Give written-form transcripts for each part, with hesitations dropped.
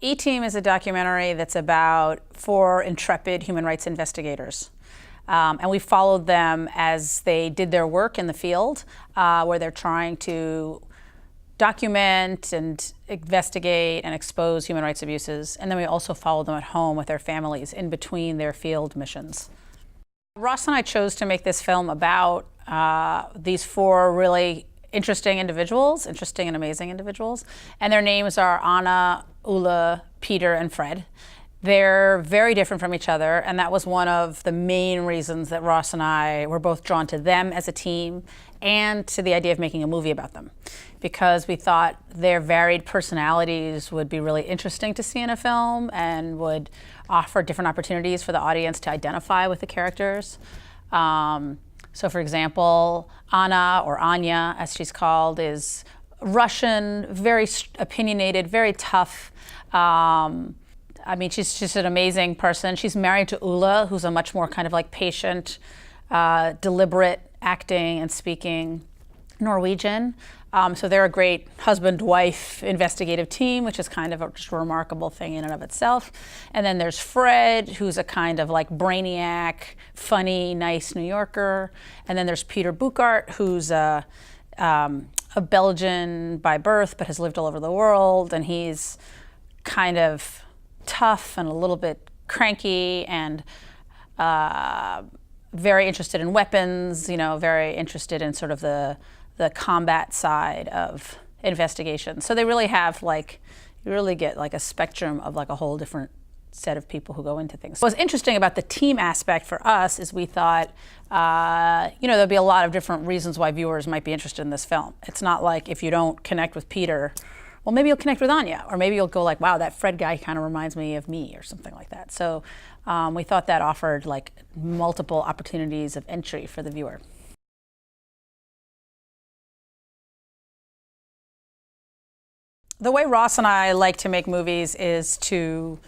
ETeam is a documentary that's about 4 intrepid human rights investigators. And we followed them as they did their work in the field, where they're trying to document and investigate and expose human rights abuses. And then we also followed them at home with their families in between their field missions. Ross and I chose to make this film about these 4 really interesting individuals, interesting and amazing individuals. And their names are Anna, Ulla, Peter, and Fred. They're very different from each other, and that was one of the main reasons that Ross and I were both drawn to them as a team and to the idea of making a movie about them, because we thought their varied personalities would be really interesting to see in a film and would offer different opportunities for the audience to identify with the characters. So for example, Anna, or Anya as she's called, is Russian, very opinionated, very tough. I mean, she's just an amazing person. She's married to Ulla, who's a much more kind of like patient, deliberate acting and speaking Norwegian. So they're a great husband-wife investigative team, which is kind of just a remarkable thing in and of itself. And then there's Fred, who's a kind of like brainiac, funny, nice New Yorker. And then there's Peter Bukart, who's a Belgian by birth, but has lived all over the world. And he's kind of tough and a little bit cranky and very interested in weapons, you know, very interested in sort of the combat side of investigation. So they really have like, you really get like a spectrum of like a whole different set of people who go into things. What's interesting about the team aspect for us is we thought, you know, there'll be a lot of different reasons why viewers might be interested in this film. It's not like if you don't connect with Peter, well, maybe you'll connect with Anya, or maybe you'll go like, wow, that Fred guy kind of reminds me of me, or something like that. So we thought that offered like multiple opportunities of entry for the viewer. The way Ross and I like to make movies is to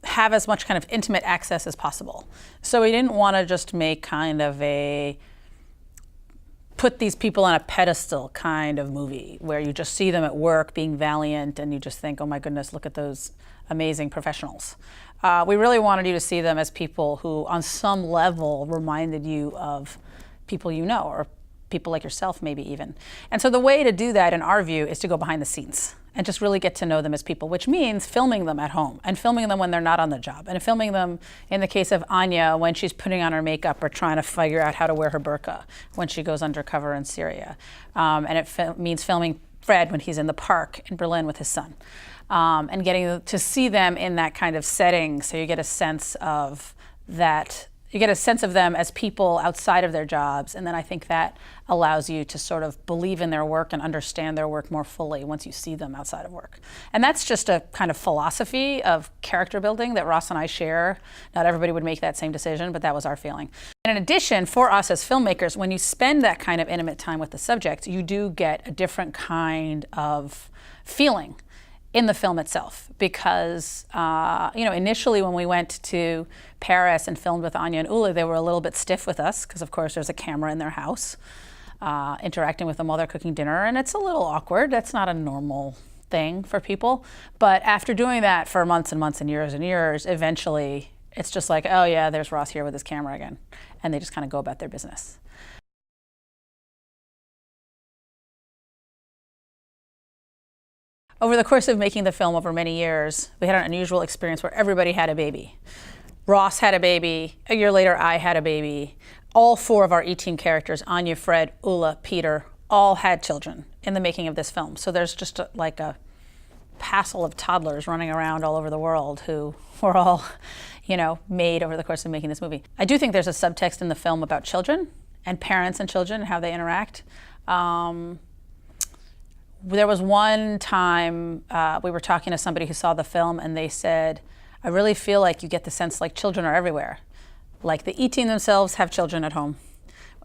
have as much kind of intimate access as possible. So we didn't want to just make kind of a put these people on a pedestal kind of movie where you just see them at work being valiant and you just think, oh my goodness, look at those amazing professionals. We really wanted you to see them as people who on some level reminded you of people you know, or people like yourself maybe even. And so the way to do that in our view is to go behind the scenes and just really get to know them as people, which means filming them at home and filming them when they're not on the job, and filming them in the case of Anya when she's putting on her makeup or trying to figure out how to wear her burqa when she goes undercover in Syria. And it means filming Fred when he's in the park in Berlin with his son, and getting to see them in that kind of setting, so you get a sense of that. You get a sense of them as people outside of their jobs, and then I think that allows you to sort of believe in their work and understand their work more fully once you see them outside of work. And that's just a kind of philosophy of character building that Ross and I share. Not everybody would make that same decision, but that was our feeling. And in addition, for us as filmmakers, when you spend that kind of intimate time with the subject, you do get a different kind of feeling in the film itself, because you know, initially when we went to Paris and filmed with Anya and Ulla, they were a little bit stiff with us because of course there's a camera in their house, interacting with them while they're cooking dinner, and it's a little awkward. That's not a normal thing for people. But after doing that for months and months and years, eventually it's just like, oh yeah, there's Ross here with his camera again, and they just kind of go about their business. Over the course of making the film over many years, we had an unusual experience where everybody had a baby. Ross had a baby, a year later I had a baby. All 4 of our ETeam characters, Anya, Fred, Ulla, Peter, all had children in the making of this film. So there's just like a passel of toddlers running around all over the world who were all, you know, made over the course of making this movie. I do think there's a subtext in the film about children and parents and children and how they interact. There was one time we were talking to somebody who saw the film and they said, I really feel like you get the sense like children are everywhere. Like the ETeam themselves have children at home.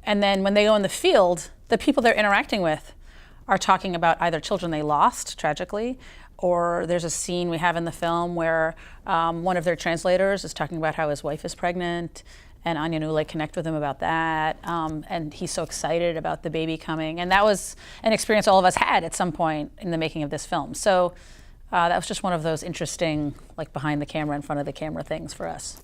And then when they go in the field, the people they're interacting with are talking about either children they lost, tragically, or there's a scene we have in the film where one of their translators is talking about how his wife is pregnant, and Anya and Ulla connect with him about that, and he's so excited about the baby coming. And that was an experience all of us had at some point in the making of this film. So that was just one of those interesting, like behind the camera, in front of the camera things for us.